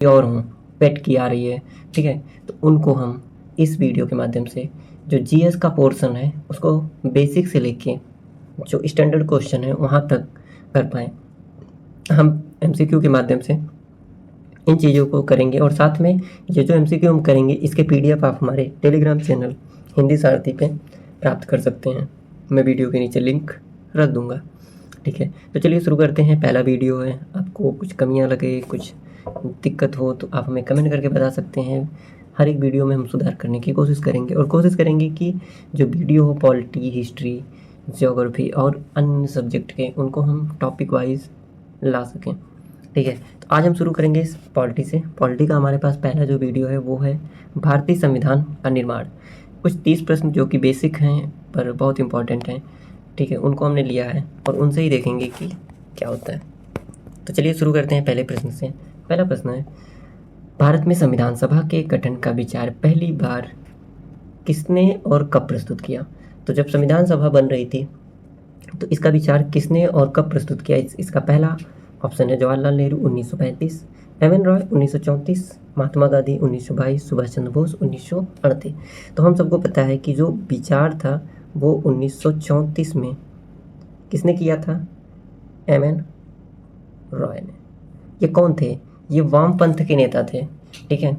और हों, पेट की आ रही है, ठीक है, तो उनको हम इस वीडियो के माध्यम से जो जीएस का पोर्शन है उसको बेसिक से लेके जो स्टैंडर्ड क्वेश्चन है वहाँ तक कर पाएँ। हम एमसीक्यू के माध्यम से इन चीज़ों को करेंगे और साथ में ये जो एमसीक्यू हम करेंगे इसके पीडीएफ आप हमारे टेलीग्राम चैनल हिंदी सारथी पे प्राप्त कर सकते हैं। मैं वीडियो के नीचे लिंक रख दूँगा, ठीक है। तो चलिए शुरू करते हैं। पहला वीडियो है, आपको कुछ कमियाँ लगे, कुछ दिक्कत हो तो आप हमें कमेंट करके बता सकते हैं। हर एक वीडियो में हम सुधार करने की कोशिश करेंगे और कोशिश करेंगे कि जो वीडियो हो पॉलिटी, हिस्ट्री, ज्योग्राफी और अन्य सब्जेक्ट के उनको हम टॉपिक वाइज ला सकें, ठीक है। तो आज हम शुरू करेंगे इस पॉलिटी से। पॉलिटी का हमारे पास पहला जो वीडियो है वो है भारतीय संविधान का निर्माण। कुछ 30 प्रश्न जो कि बेसिक हैं पर बहुत इंपॉर्टेंट हैं, ठीक है, उनको हमने लिया है और उनसे ही देखेंगे कि क्या होता है। तो चलिए शुरू करते हैं पहले प्रश्न से। पहला प्रश्न है, भारत में संविधान सभा के गठन का विचार पहली बार किसने और कब प्रस्तुत किया? तो जब संविधान सभा बन रही थी तो इसका विचार किसने और कब प्रस्तुत किया? इसका पहला ऑप्शन है जवाहरलाल नेहरू 1935, एम.एन. रॉय 1934, महात्मा गांधी 1922, सुभाष चंद्र बोस 1938। तो हम सबको पता है कि जो विचार था वो 1934 में किसने किया था? एम.एन. रॉय ने। ये कौन थे? ये वामपंथ के नेता थे, ठीक है।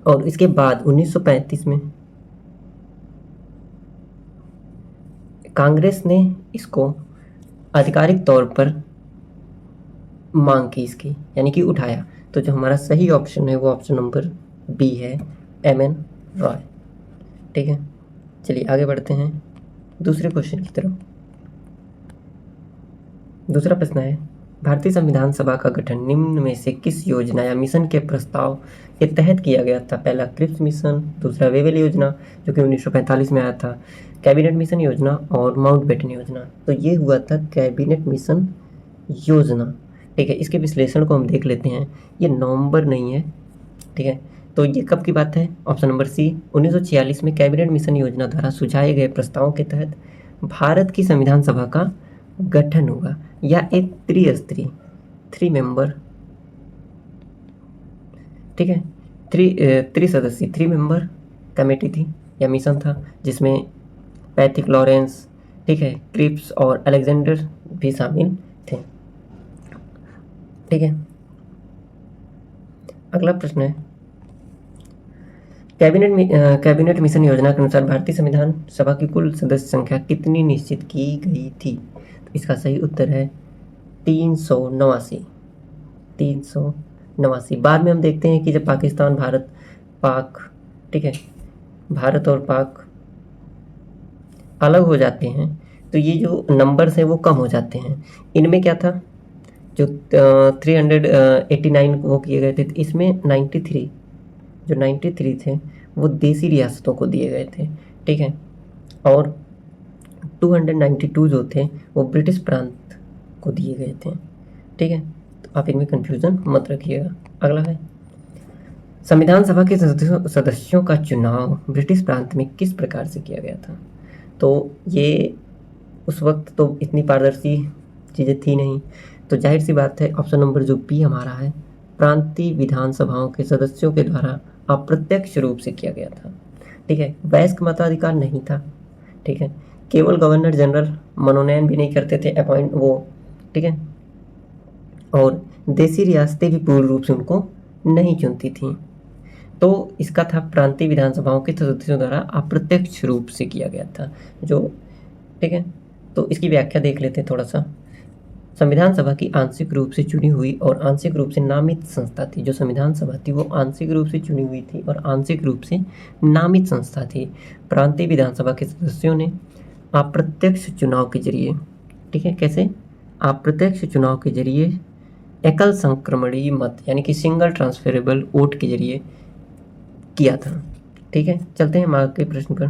और इसके बाद 1935 में कांग्रेस ने इसको आधिकारिक तौर पर मांग की इसकी, यानी कि उठाया। तो जो हमारा सही ऑप्शन है वो ऑप्शन नंबर बी है, एम.एन. रॉय, ठीक है। चलिए आगे बढ़ते हैं दूसरे क्वेश्चन की तरफ। दूसरा प्रश्न है, भारतीय संविधान सभा का गठन निम्न में से किस योजना या मिशन के प्रस्ताव के तहत किया गया था? पहला क्रिप्स मिशन, दूसरा वेवेल योजना जो कि 1945 में आया था, कैबिनेट मिशन योजना और माउंटबेटन योजना। तो ये हुआ था कैबिनेट मिशन योजना, ठीक है। इसके विश्लेषण को हम देख लेते हैं। ये नवंबर नहीं है, ठीक है। तो ये कब की बात है? ऑप्शन नंबर सी, 1946 में कैबिनेट मिशन योजना द्वारा सुझाए गए प्रस्तावों के तहत भारत की संविधान सभा का गठन हुआ, या एक त्रिस्तरीय 3 मेंबर, ठीक है, त्रिसदस्यीय 3 मेंबर कमेटी थी या मिशन था, जिसमें पैथिक लॉरेंस, ठीक है, क्रिप्स और अलेक्जेंडर भी शामिल थे, ठीक है। अगला प्रश्न है, कैबिनेट मिशन योजना के अनुसार भारतीय संविधान सभा की कुल सदस्य संख्या कितनी निश्चित की गई थी? तो इसका सही उत्तर है 389। 389। बाद में हम देखते हैं कि जब पाकिस्तान, भारत, पाक, ठीक है, भारत और पाक अलग हो जाते हैं तो ये जो नंबर्स हैं वो कम हो जाते हैं। इनमें क्या था, जो 389 वो किए गए थे, तो इसमें 93, जो 93 थे वो देसी रियासतों को दिए गए थे, ठीक है। और 292 जो थे वो ब्रिटिश प्रांत को दिए गए थे, ठीक है। तो आप इनमें कन्फ्यूज़न मत रखिएगा। अगला है, संविधान सभा के सदस्यों का चुनाव ब्रिटिश प्रांत में किस प्रकार से किया गया था? तो ये उस वक्त तो इतनी पारदर्शी चीज़ें थी नहीं, तो जाहिर सी बात है ऑप्शन नंबर जो बी हमारा है, प्रांतीय विधानसभाओं के सदस्यों के द्वारा अप्रत्यक्ष रूप से किया गया था, ठीक है। वयस्क मताधिकार नहीं था, ठीक है। केवल गवर्नर जनरल मनोनयन भी नहीं करते थे, अपॉइंट वो, ठीक है। और देसी रियासतें भी पूर्ण रूप से उनको नहीं चुनती थीं। तो इसका था प्रांतीय विधानसभाओं के सदस्यों द्वारा अप्रत्यक्ष रूप से किया गया था, जो, ठीक है। तो इसकी व्याख्या देख लेते हैं थोड़ा सा। संविधान सभा की आंशिक रूप से चुनी हुई और आंशिक रूप से नामित संस्था थी। जो संविधान सभा थी वो आंशिक रूप से चुनी हुई थी और आंशिक रूप से नामित संस्था थी। प्रांतीय विधानसभा के सदस्यों ने अप्रत्यक्ष चुनाव के जरिए, ठीक है, कैसे? अप्रत्यक्ष चुनाव के जरिए एकल संक्रमणीय मत यानी कि सिंगल ट्रांसफरेबल वोट के जरिए किया था, ठीक है। चलते हैं हमारे अगले प्रश्न पर।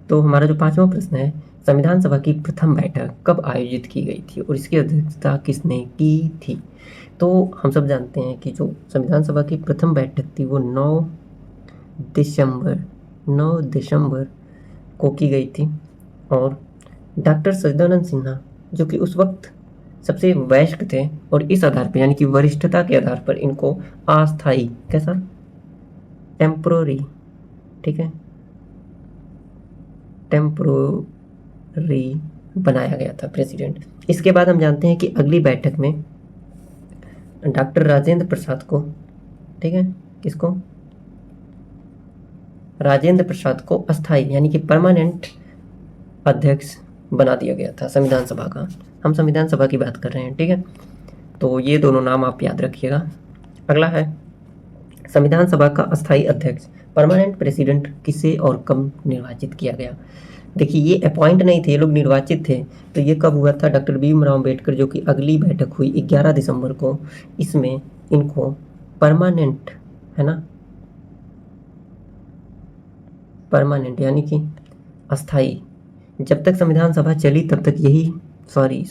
तो हमारा जो 5वां प्रश्न है, संविधान सभा की प्रथम बैठक कब आयोजित की गई थी और इसकी अध्यक्षता किसने की थी? तो हम सब जानते हैं कि जो संविधान सभा की प्रथम बैठक थी वो 9 दिसंबर को की गई थी और डॉक्टर सचिदानंद सिन्हा जो कि उस वक्त सबसे वयस्क थे और इस आधार पर यानी कि वरिष्ठता के आधार पर इनको अस्थायी, कैसा, टेम्पोररी, ठीक है, टेम्पोररी बनाया गया था प्रेसिडेंट। इसके बाद हम जानते हैं कि अगली बैठक में डॉक्टर राजेंद्र प्रसाद को, ठीक है, किसको, राजेंद्र प्रसाद को अस्थायी यानी कि परमानेंट अध्यक्ष बना दिया गया था संविधान सभा का। हम संविधान सभा की बात कर रहे हैं, ठीक है, तो ये दोनों नाम आप याद रखिएगा। अगला है संविधान सभा का अस्थायी अध्यक्ष, परमानेंट प्रेसिडेंट किसे और कब निर्वाचित किया गया। देखिए ये अपॉइंट नहीं थे, ये लोग निर्वाचित थे। तो ये कब हुआ था, डॉक्टर भीमराव अम्बेडकर, जो कि अगली बैठक हुई 11 दिसंबर को, इसमें इनको परमानेंट, है ना, परमानेंट यानी कि अस्थाई, जब तक संविधान सभा चली तब तक यही, सॉरी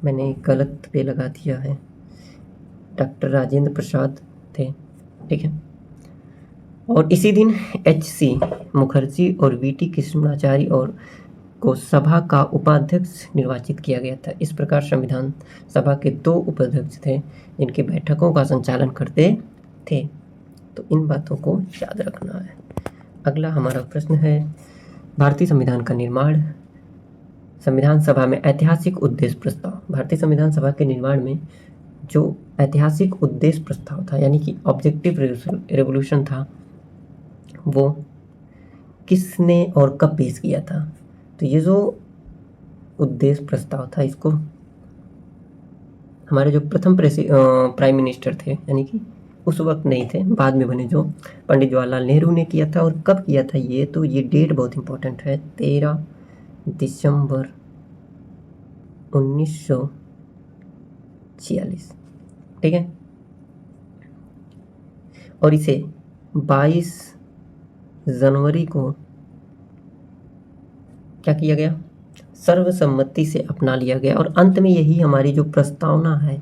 मैंने गलत पे लगा दिया है, डॉक्टर राजेंद्र प्रसाद थे, ठीक है। और इसी दिन H.C. मुखर्जी और V.T. कृष्णाचारी और को सभा का उपाध्यक्ष निर्वाचित किया गया था। इस प्रकार संविधान सभा के 2 उपाध्यक्ष थे जिनकी बैठकों का संचालन करते थे। तो इन बातों को याद रखना है। अगला हमारा प्रश्न है, भारतीय संविधान का निर्माण, संविधान सभा में ऐतिहासिक उद्देश्य प्रस्ताव। भारतीय संविधान सभा के निर्माण में जो ऐतिहासिक उद्देश्य प्रस्ताव था यानी कि ऑब्जेक्टिव रेवोल्यूशन था, वो किसने और कब पेश किया था। तो ये जो उद्देश्य प्रस्ताव था, इसको हमारे जो प्रथम प्राइम मिनिस्टर थे, यानी कि उस वक्त नहीं थे, बाद में बने, जो पंडित जवाहरलाल नेहरू ने किया था। और कब किया था ये, तो ये डेट बहुत इंपॉर्टेंट है, 13 दिसंबर 1946, ठीक है। और इसे 22 जनवरी को क्या किया गया, सर्वसम्मति से अपना लिया गया। और अंत में यही हमारी जो प्रस्तावना है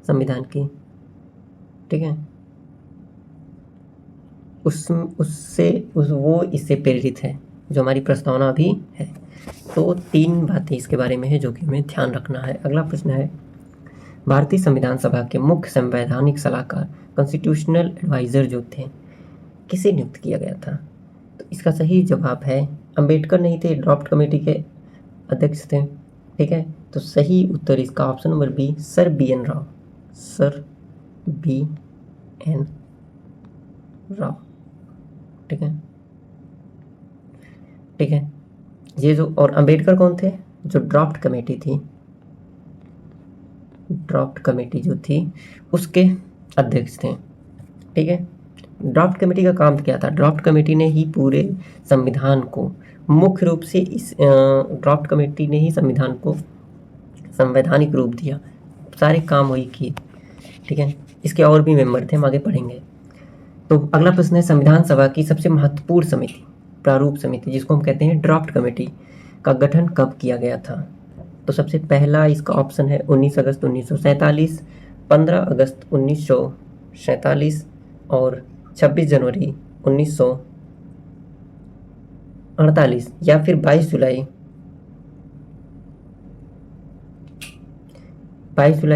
संविधान की, ठीक है, वो इससे प्रेरित है, जो हमारी प्रस्तावना भी है। तो 3 बातें इसके बारे में है जो कि हमें ध्यान रखना है। अगला प्रश्न है, भारतीय संविधान सभा के मुख्य संवैधानिक सलाहकार, कॉन्स्टिट्यूशनल एडवाइजर जो थे, किसे नियुक्त किया गया था। तो इसका सही जवाब है, अंबेडकर नहीं थे, ड्राफ्ट कमेटी के अध्यक्ष थे, ठीक है। तो सही उत्तर इसका option number B, sir B.N. Rao, sir B.N. Rao, ठीक है, ठीक है। ये जो, और अंबेडकर कौन थे, जो ड्राफ्ट कमेटी थी, ड्राफ्ट कमेटी जो थी उसके अध्यक्ष थे, ठीक है। ड्राफ्ट कमेटी का काम क्या था, ड्राफ्ट कमेटी ने ही पूरे संविधान को मुख्य रूप से, इस ड्राफ्ट कमेटी ने ही संविधान को संवैधानिक रूप दिया, सारे काम वही किए, ठीक है। इसके और भी मेंबर थे, हम आगे पढ़ेंगे। तो अगला प्रश्न है, संविधान सभा की सबसे महत्वपूर्ण समिति, प्रारूप समिति, जिसको हम कहते हैं ड्राफ्ट कमेटी, का गठन कब किया गया था। तो सबसे पहला इसका ऑप्शन है 19 अगस्त 1947, 15 अगस्त 1947 और 26 जनवरी 1948, या फिर 22 जुलाई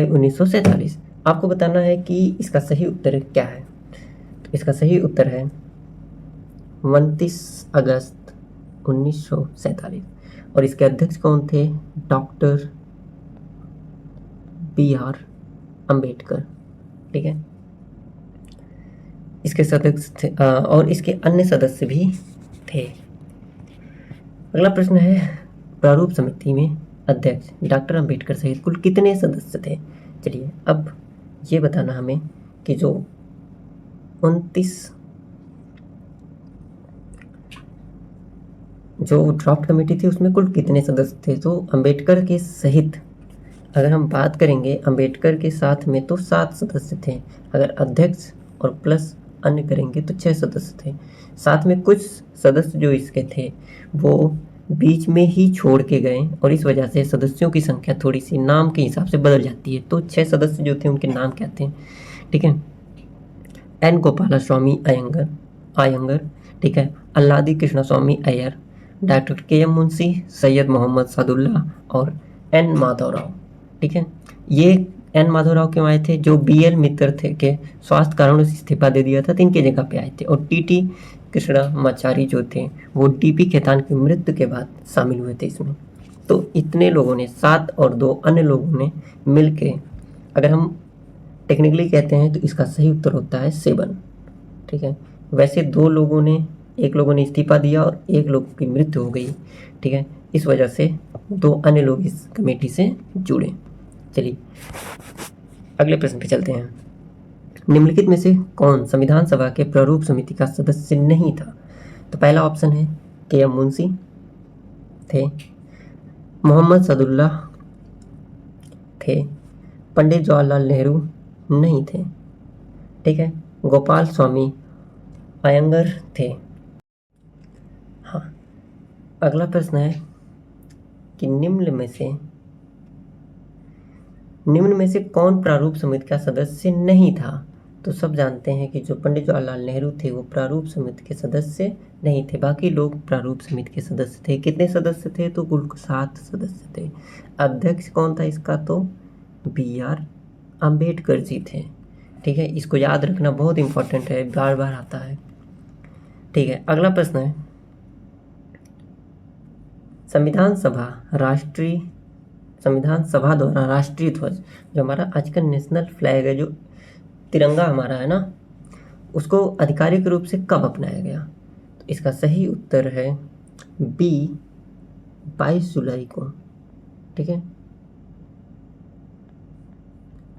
1947। आपको बताना है कि इसका सही उत्तर क्या है। तो इसका सही उत्तर है 29 अगस्त 1947। और इसके अध्यक्ष कौन थे, डॉक्टर B.R. अम्बेडकर, ठीक है। इसके सदस्य थे और इसके अन्य सदस्य भी थे। अगला प्रश्न है, प्रारूप समिति में अध्यक्ष डॉक्टर अम्बेडकर सहित कुल कितने सदस्य थे। चलिए अब ये बताना हमें कि जो 29 जो ड्राफ्ट कमेटी थी उसमें कुल कितने सदस्य थे। तो अम्बेडकर के सहित अगर हम बात करेंगे, अम्बेडकर के साथ में तो 7 सदस्य थे, अगर अध्यक्ष और प्लस अन्य करेंगे तो 6 सदस्य थे। साथ में कुछ सदस्य जो इसके थे वो बीच में ही छोड़ के गए और इस वजह से सदस्यों की संख्या थोड़ी सी नाम के हिसाब से बदल जाती है। तो 6 सदस्य जो थे उनके नाम क्या थे, ठीक है। N. गोपालास्वामी अयंगर, ठीक है, अल्लादी कृष्णस्वामी अय्यर, डॉक्टर K.M. मुंशी, सैयद मोहम्मद सादुल्लाह और एन माधवराव। ठीक है, ये एन माधवराव क्यों आए थे? जो BL मित्र थे के स्वास्थ्य कारणों से इस्तीफा दे दिया था, तो इनके जगह पे आए थे। और TT कृष्णमाचारी जो थे वो DP खेतान की मृत्यु के बाद शामिल हुए थे इसमें। तो इतने लोगों ने, 7 और 2 अन्य लोगों ने मिल के, अगर हम टेक्निकली कहते हैं तो इसका सही उत्तर होता है 7। ठीक है, वैसे 2 लोगों ने, एक लोगों ने इस्तीफा दिया और एक लोग की मृत्यु हो गई। ठीक है, इस वजह से 2 अन्य लोग इस कमेटी से जुड़े। चलिए अगले प्रश्न पे चलते हैं। निम्नलिखित में से कौन संविधान सभा के प्रारूप समिति का सदस्य नहीं था? तो पहला ऑप्शन है KM मुंशी थे, मोहम्मद सदुल्ला थे, पंडित जवाहरलाल नेहरू नहीं थे। ठीक है, गोपाल स्वामी अयंगर थे। हाँ, अगला प्रश्न है कि निम्न में से कौन प्रारूप समिति का सदस्य नहीं था? तो सब जानते हैं कि जो पंडित जवाहरलाल नेहरू थे वो प्रारूप समिति के सदस्य नहीं थे, बाकी लोग प्रारूप समिति के सदस्य थे। कितने सदस्य थे? तो कुल 7 सदस्य थे। अध्यक्ष कौन था इसका? तो BR अम्बेडकर जी थे। ठीक है, इसको याद रखना बहुत इंपॉर्टेंट है, बार बार आता है। ठीक है, अगला प्रश्न है, संविधान सभा द्वारा राष्ट्रीय ध्वज, जो हमारा आजकल नेशनल फ्लैग है, जो तिरंगा हमारा है ना, उसको आधिकारिक रूप से कब अपनाया गया? तो इसका सही उत्तर है B 22 जुलाई को। ठीक है,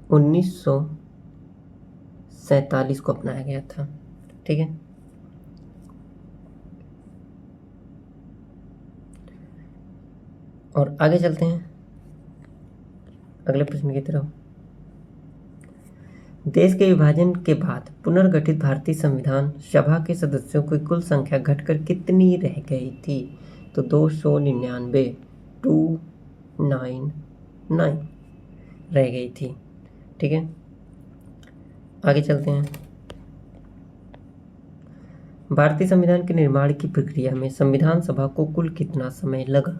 1947 को अपनाया गया था। ठीक है, और आगे चलते हैं अगले प्रश्न की तरफ। देश के विभाजन के बाद पुनर्गठित भारतीय संविधान सभा के सदस्यों की कुल संख्या घटकर कितनी रह गई थी? तो 299, 299 रह गई थी। ठीक है, आगे चलते हैं। भारतीय संविधान के निर्माण की प्रक्रिया में संविधान सभा को कुल कितना समय लगा?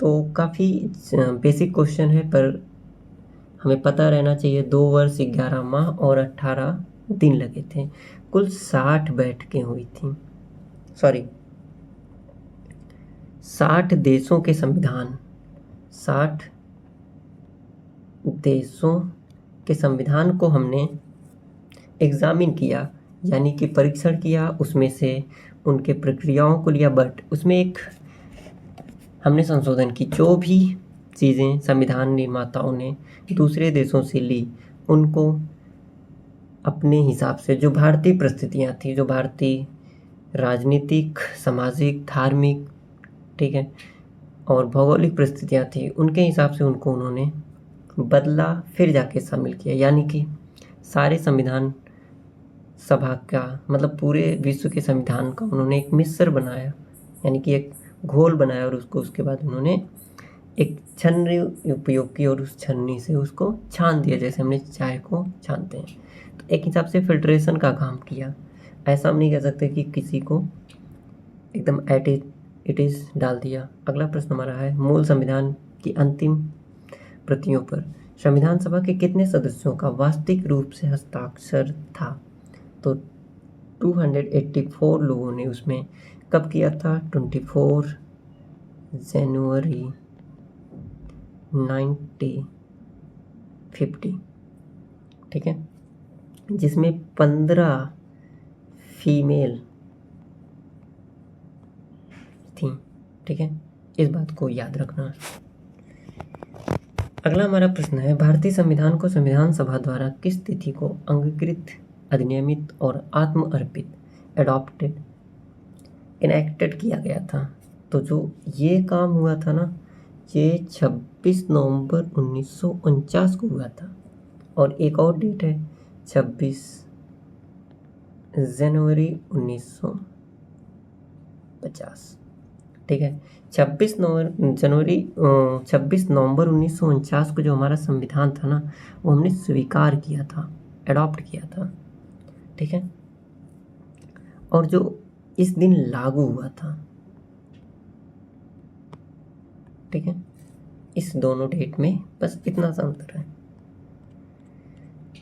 तो काफ़ी बेसिक क्वेश्चन है, पर हमें पता रहना चाहिए। 2 वर्ष 11 माह और 18 दिन लगे थे। कुल 60 बैठकें हुई थी। 60 देशों के संविधान, 60 देशों के संविधान को हमने एग्जामिन किया, यानी कि परीक्षण किया, उसमें से उनके प्रक्रियाओं को लिया, बट उसमें एक हमने संशोधन की। जो भी चीज़ें संविधान निर्माताओं ने दूसरे देशों से ली, उनको अपने हिसाब से, जो भारतीय परिस्थितियाँ थी, जो भारतीय राजनीतिक, सामाजिक, धार्मिक, ठीक है, और भौगोलिक परिस्थितियाँ थी, उनके हिसाब से उनको उन्होंने बदला, फिर जाके शामिल किया। यानी कि सारे संविधान सभा का मतलब पूरे विश्व के संविधान का उन्होंने एक मिश्र बनाया, यानी कि एक घोल बनाया, और उसको उसके बाद उन्होंने एक छन्नी उपयोग की और उस छन्नी से उसको छान दिया, जैसे हमने चाय को छानते हैं। तो एक हिसाब से फिल्ट्रेशन का काम किया। ऐसा हम नहीं कह सकते कि किसी को एकदम इट इज़ डाल दिया। अगला प्रश्न हमारा है, मूल संविधान की अंतिम प्रतियों पर संविधान सभा के कितने सदस्यों का वास्तविक रूप से हस्ताक्षर था? तो 284 लोगों ने उसमें कब किया था? 24 जनवरी 1950। ठीक है, जिसमें 15 फीमेल थी। ठीक है, इस बात को याद रखना। अगला हमारा प्रश्न है, भारतीय संविधान को संविधान सभा द्वारा किस तिथि को अंगीकृत, अधिनियमित और आत्म अर्पित, एडॉप्टेड, इनैक्टेड किया गया था? तो जो ये काम हुआ था ना, ये 26 नवंबर 1949 को हुआ था। और एक और डेट है 26 जनवरी 1950। ठीक है, 26 नवंबर 1949 को जो हमारा संविधान था ना, वो हमने स्वीकार किया था, एडॉप्ट किया था। ठीक है, और जो इस दिन लागू हुआ था, ठीक है, इस दोनों डेट में बस इतना सा अंतर है।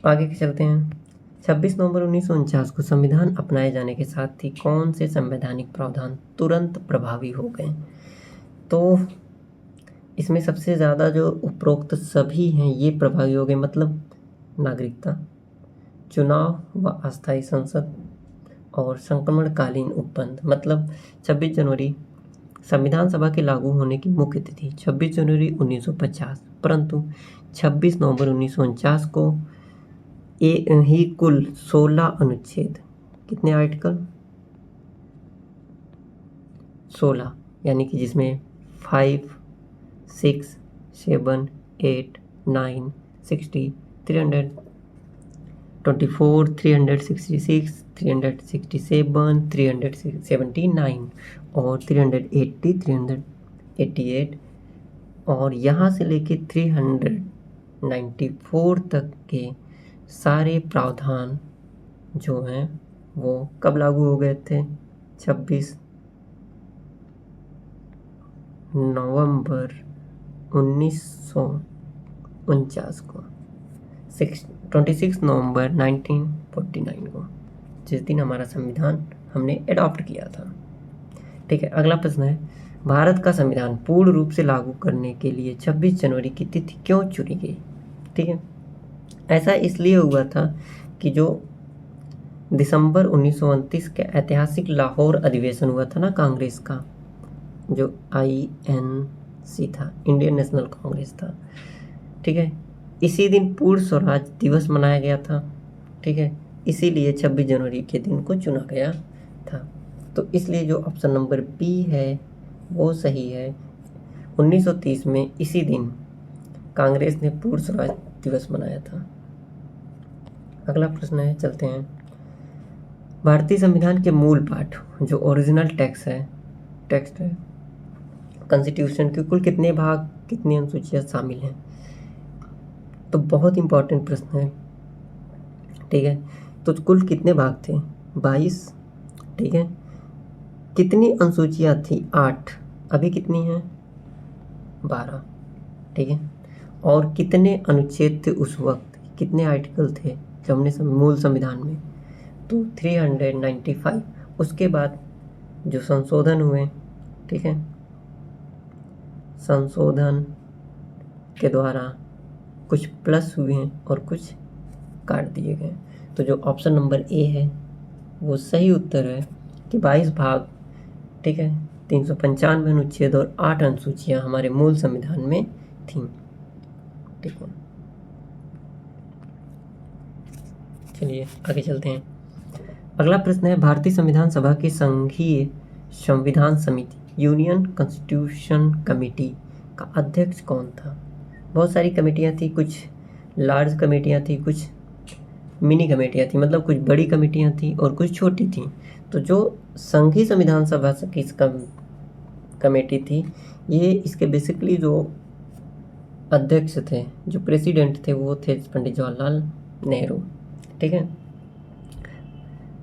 आगे के चलते हैं। 26 नवंबर 1949 को संविधान अपनाए जाने के साथ ही कौन से संवैधानिक प्रावधान तुरंत प्रभावी हो गए? तो इसमें सबसे ज़्यादा जो उपरोक्त सभी हैं ये प्रभावी हो गए, मतलब नागरिकता, चुनाव व अस्थायी संसद और संक्रमणकालीन उपबंध। मतलब 26 जनवरी संविधान सभा के लागू होने की मुख्य तिथि 26 जनवरी 1950, परंतु 26 नवंबर 1949 को ही कुल 16 अनुच्छेद, कितने आर्टिकल? 16, यानी कि जिसमें 5, 6, 7, 8, 9, 60, 324, 366, 367, 379 और 380, 388 और यहाँ से लेके 394 तक के सारे प्रावधान जो हैं वो कब लागू हो गए थे? 26 नवंबर 1949 को, 26 नवंबर 1949 को, जिस दिन हमारा संविधान हमने एडॉप्ट किया था। ठीक है, अगला प्रश्न है, भारत का संविधान पूर्ण रूप से लागू करने के लिए 26 जनवरी की तिथि क्यों चुनी गई? ठीक है, ऐसा इसलिए हुआ था कि जो दिसंबर 1929 के ऐतिहासिक लाहौर अधिवेशन हुआ था ना कांग्रेस का, जो INC था, इंडियन नेशनल कांग्रेस था। ठीक है, इसी दिन पूर्ण स्वराज दिवस मनाया गया था। ठीक है, इसीलिए 26 जनवरी के दिन को चुना गया था। तो इसलिए जो ऑप्शन नंबर बी है वो सही है। 1930 में इसी दिन कांग्रेस ने पूर्ण स्वराज दिवस मनाया था। अगला प्रश्न है, चलते हैं। भारतीय संविधान के मूल पाठ, जो ओरिजिनल टेक्स्ट है कॉन्स्टिट्यूशन के, कुल कितने भाग, कितनी अनुसूचियां शामिल हैं? तो बहुत इंपॉर्टेंट प्रश्न है। ठीक है, तो कुल कितने भाग थे? 22। ठीक है, कितनी अनुसूचियां थी? 8। अभी कितनी हैं? 12। ठीक है, और कितने अनुच्छेद थे उस वक्त, कितने आर्टिकल थे जब हमने मूल संविधान में? तो 395। उसके बाद जो संशोधन हुए, ठीक है, संशोधन के द्वारा कुछ प्लस हुए हैं और कुछ काट दिए गए। तो जो ऑप्शन नंबर ए है वो सही उत्तर है कि 22 भाग, ठीक है, 395 अनुच्छेद और 8 अनुसूचियां हमारे मूल संविधान में थीं। ठीक है, चलिए आगे चलते हैं। अगला प्रश्न है, भारतीय संविधान सभा की संघीय संविधान समिति, यूनियन कॉन्स्टिट्यूशन कमेटी का अध्यक्ष कौन था? बहुत सारी कमेटियां थी, कुछ लार्ज कमेटियां थी, कुछ मिनी कमेटियां थी, मतलब कुछ बड़ी कमेटियां थी और कुछ छोटी थी। तो जो संघीय संविधान सभा की कमेटी थी, ये इसके बेसिकली जो अध्यक्ष थे, जो प्रेसिडेंट थे, वो थे पंडित जवाहरलाल नेहरू। ठीक है,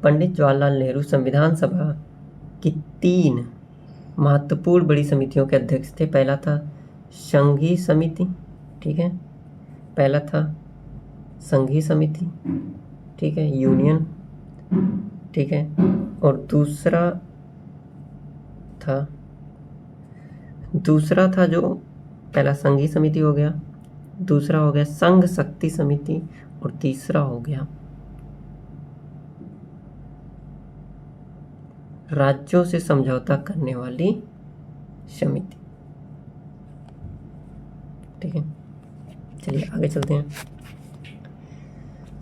पंडित जवाहरलाल नेहरू संविधान सभा की 3 महत्वपूर्ण बड़ी समितियों के अध्यक्ष थे। पहला था संघीय समिति, ठीक है, पहला था संघीय समिति, ठीक है, यूनियन, ठीक है, और दूसरा था जो पहला संघीय समिति हो गया, दूसरा हो गया संघ शक्ति समिति और तीसरा हो गया राज्यों से समझौता करने वाली समिति। ठीक है, चलिए आगे चलते हैं।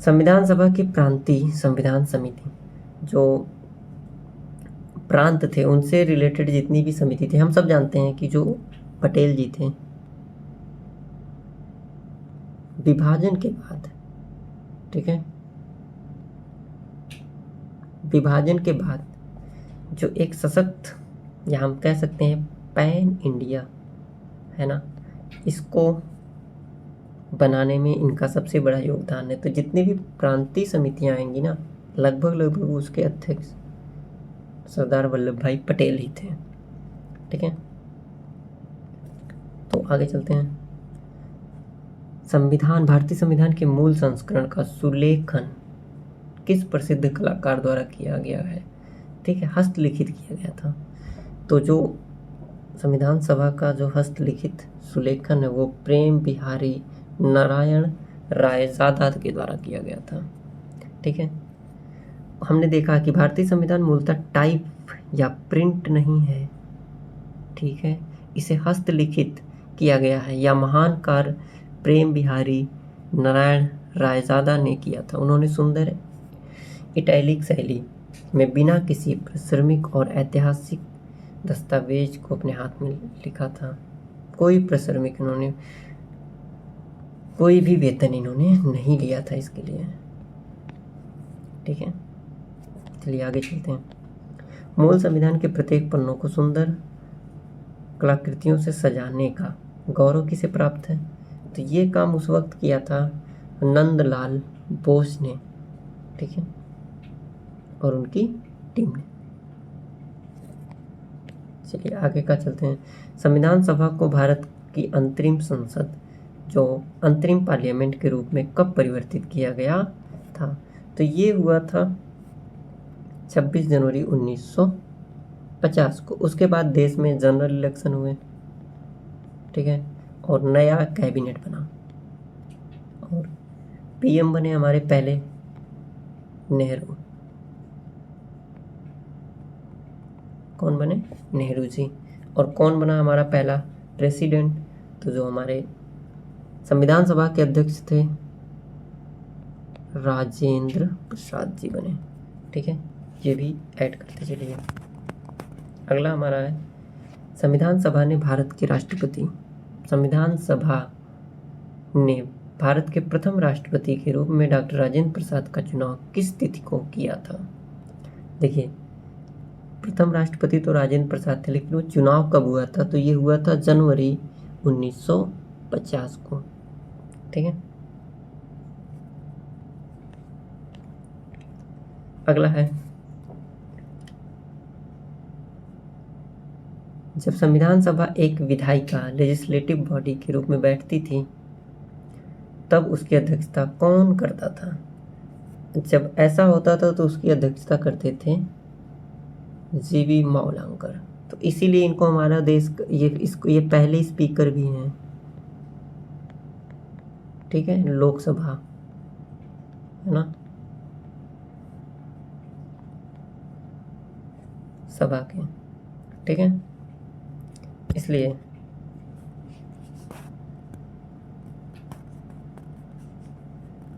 संविधान सभा की प्रांतीय संविधान समिति, जो प्रांत थे उनसे रिलेटेड जितनी भी समिति थी, हम सब जानते हैं कि जो पटेल जी थे, विभाजन के बाद, ठीक है, विभाजन के बाद जो एक सशक्त, या हम कह सकते हैं पैन इंडिया, है ना, इसको बनाने में इनका सबसे बड़ा योगदान है। तो जितनी भी प्रांतीय समितियां आएंगी ना, लगभग उसके अध्यक्ष सरदार वल्लभ भाई पटेल ही थे। ठीक है, तो आगे चलते हैं। भारतीय संविधान के मूल संस्करण का सुलेखन किस प्रसिद्ध कलाकार द्वारा किया गया है? ठीक है, हस्तलिखित किया गया था। तो जो संविधान सभा का जो हस्तलिखित सुलेखन है वो प्रेम बिहारी नारायण रायजादा के द्वारा किया गया था। ठीक है, हमने देखा कि भारतीय संविधान मूलतः टाइप या प्रिंट नहीं है। ठीक है, इसे हस्तलिखित किया गया है या महान कार्य प्रेम बिहारी नारायण रायजादा ने किया था। उन्होंने सुंदर इटैलिक शैली में बिना किसी प्रश्रमिक और ऐतिहासिक दस्तावेज को अपने हाथ में लिखा था। कोई प्रश्रमिक इन्होंने, कोई भी वेतन इन्होंने नहीं लिया था इसके लिए। ठीक है, चलिए आगे चलते हैं। मूल संविधान के प्रत्येक पन्नों को सुंदर कलाकृतियों से सजाने का गौरव किसे प्राप्त है? तो ये काम उस वक्त किया था नंदलाल बोस ने। ठीक है, और उनकी टीम ने। चलिए आगे का चलते हैं। संविधान सभा को भारत की अंतरिम संसद, जो अंतरिम पार्लियामेंट के रूप में कब परिवर्तित किया गया था? तो ये हुआ था 26 जनवरी 1950 को। उसके बाद देश में जनरल इलेक्शन हुए। ठीक है, और नया कैबिनेट बना और पीएम बने हमारे पहले नेहरू। कौन बने? नेहरू जी। और कौन बना हमारा पहला प्रेसिडेंट? तो जो हमारे संविधान सभा के अध्यक्ष थे राजेंद्र प्रसाद जी बने। ठीक है, ये भी ऐड करते चलिए। अगला हमारा है संविधान सभा ने भारत के प्रथम राष्ट्रपति के रूप में डॉक्टर राजेंद्र प्रसाद का चुनाव किस तिथि को किया था? देखिए, प्रथम राष्ट्रपति तो राजेंद्र प्रसाद थे, लेकिन वो चुनाव कब हुआ था? तो ये हुआ था जनवरी 1950 को। ठीक है, अगला है जब संविधान सभा एक विधायिका लेजिस्लेटिव बॉडी के रूप में बैठती थी तब उसकी अध्यक्षता कौन करता था? जब ऐसा होता था तो उसकी अध्यक्षता करते थे जीवी मावलंकर। तो इसीलिए इनको हमारा देश ये पहले स्पीकर भी हैं। ठीक है, लोकसभा है ना, सभा के। ठीक है, इसलिए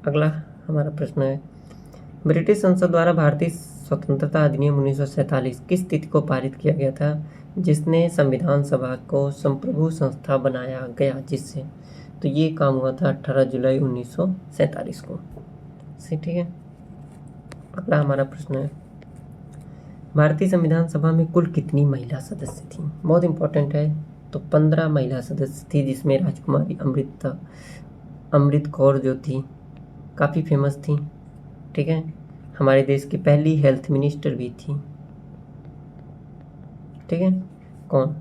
अगला हमारा प्रश्न है ब्रिटिश संसद द्वारा भारतीय स्वतंत्रता अधिनियम 1947 किस तिथि को पारित किया गया था, जिसने संविधान सभा को संप्रभु संस्था बनाया गया जिससे? तो ये काम हुआ था 18 जुलाई 1947 को। ठीक है, अगला हमारा प्रश्न है भारतीय संविधान सभा में कुल कितनी महिला सदस्य थी? बहुत इंपॉर्टेंट है। तो 15 महिला सदस्य थी, जिसमें राजकुमारी अमृत कौर जो थी काफ़ी फेमस थी। ठीक है, हमारे देश की पहली हेल्थ मिनिस्टर भी थी। ठीक है, कौन?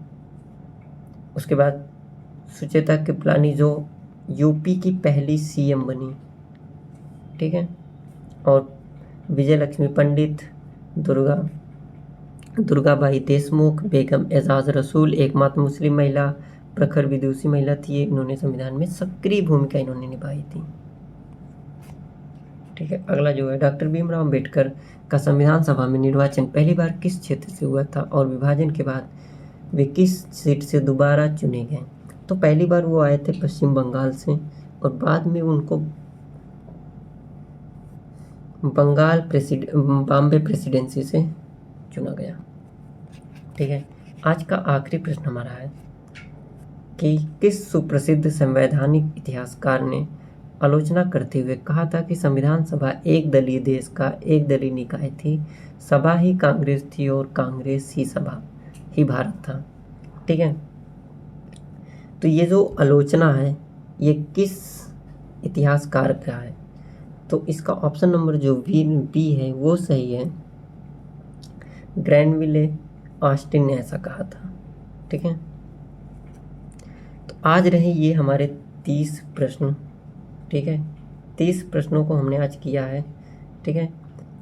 उसके बाद सुचेता कृपलानी जो यूपी की पहली सीएम बनी। ठीक है, और विजय लक्ष्मी पंडित, दुर्गाबाई देशमुख, बेगम एजाज रसूल एकमात्र मुस्लिम महिला प्रखर विदुषी महिला थी। इन्होंने संविधान में सक्रिय भूमिका इन्होंने निभाई थी। ठीक है, अगला जो है डॉक्टर भीमराव अंबेडकर का संविधान सभा में निर्वाचन पहली बार किस क्षेत्र से हुआ था और विभाजन के बाद वे किस सीट से दोबारा चुने गए? तो पहली बार वो आए थे पश्चिम बंगाल से और बाद में उनको बॉम्बे प्रेसिडेंसी से चुना गया। ठीक है, आज का आखिरी प्रश्न हमारा है कि किस सुप्रसिद्ध संवैधानिक इतिहासकार ने आलोचना करते हुए कहा था कि संविधान सभा एक दलीय देश का एक दलीय निकाय थी, सभा ही कांग्रेस थी और कांग्रेस ही सभा ही भारत था। ठीक है, तो ये जो आलोचना है ये किस इतिहासकार का है? तो इसका ऑप्शन नंबर जो बी है वो सही है। ग्रैनविले ऑस्टिन ने ऐसा कहा था। ठीक है, तो आज रहे ये हमारे 30 प्रश्न, ठीक है। 30 प्रश्नों को हमने आज किया है, ठीक है।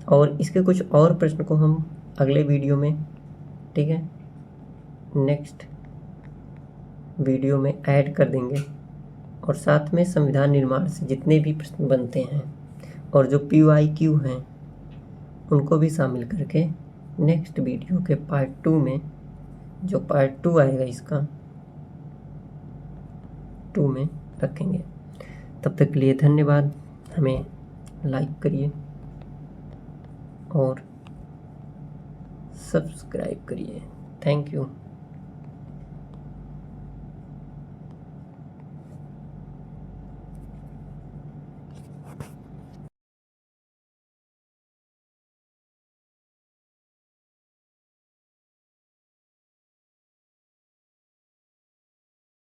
और इसके कुछ और प्रश्न को हम अगले वीडियो में, ठीक है, नेक्स्ट वीडियो में ऐड कर देंगे। और साथ में संविधान निर्माण से जितने भी प्रश्न बनते हैं और जो PYQ हैं उनको भी शामिल करके नेक्स्ट वीडियो के पार्ट 2 में, जो पार्ट 2 आएगा इसका 2 में रखेंगे। तब तक के लिए धन्यवाद। हमें लाइक करिए और सब्सक्राइब करिए। Thank you.